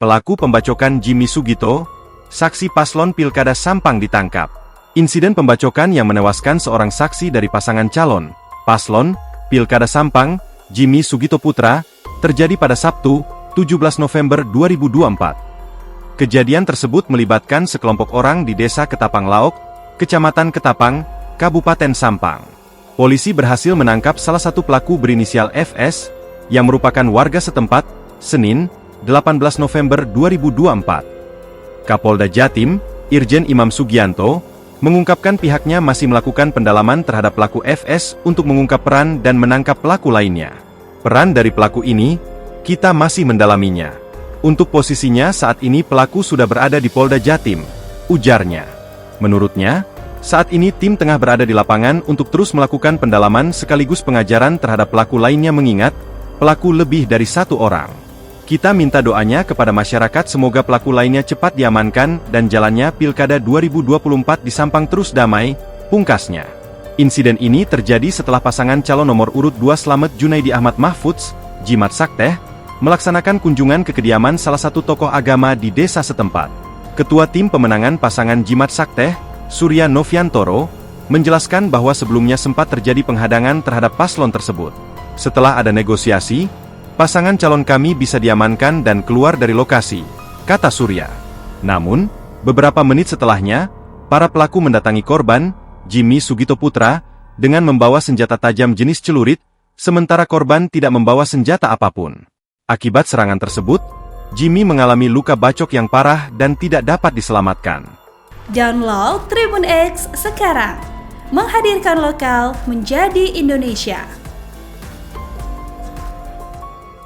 Pelaku pembacokan Jimmy Sugito, saksi paslon Pilkada Sampang ditangkap. Insiden pembacokan yang menewaskan seorang saksi dari pasangan calon, paslon, Pilkada Sampang, Jimmy Sugito Putra, terjadi pada Sabtu, 17 November 2024. Kejadian tersebut melibatkan sekelompok orang di Desa Ketapang Laok, Kecamatan Ketapang, Kabupaten Sampang. Polisi berhasil menangkap salah satu pelaku berinisial FS, yang merupakan warga setempat, Senin, 18 November 2024. Kapolda Jatim, Irjen Imam Sugianto, mengungkapkan pihaknya masih melakukan pendalaman terhadap pelaku FS untuk mengungkap peran dan menangkap pelaku lainnya. Peran dari pelaku ini, kita masih mendalaminya. Untuk posisinya saat ini pelaku sudah berada di Polda Jatim, ujarnya. Menurutnya, saat ini tim tengah berada di lapangan untuk terus melakukan pendalaman sekaligus pengajaran terhadap pelaku lainnya mengingat, pelaku lebih dari satu orang. Kita minta doanya kepada masyarakat semoga pelaku lainnya cepat diamankan dan jalannya Pilkada 2024 di Sampang terus damai, pungkasnya. Insiden ini terjadi setelah pasangan calon nomor urut 2 Slamet Junaidi Ahmad Mahfudz, Jimat Sakteh, melaksanakan kunjungan ke kediaman salah satu tokoh agama di desa setempat. Ketua tim pemenangan pasangan Jimat Sakteh, Surya Noviantoro, menjelaskan bahwa sebelumnya sempat terjadi penghadangan terhadap paslon tersebut. Setelah ada negosiasi, pasangan calon kami bisa diamankan dan keluar dari lokasi, kata Surya. Namun, beberapa menit setelahnya, para pelaku mendatangi korban, Jimmy Sugito Putra, dengan membawa senjata tajam jenis celurit, sementara korban tidak membawa senjata apapun. Akibat serangan tersebut, Jimmy mengalami luka bacok yang parah dan tidak dapat diselamatkan. Download Tribun X sekarang, menghadirkan lokal menjadi Indonesia.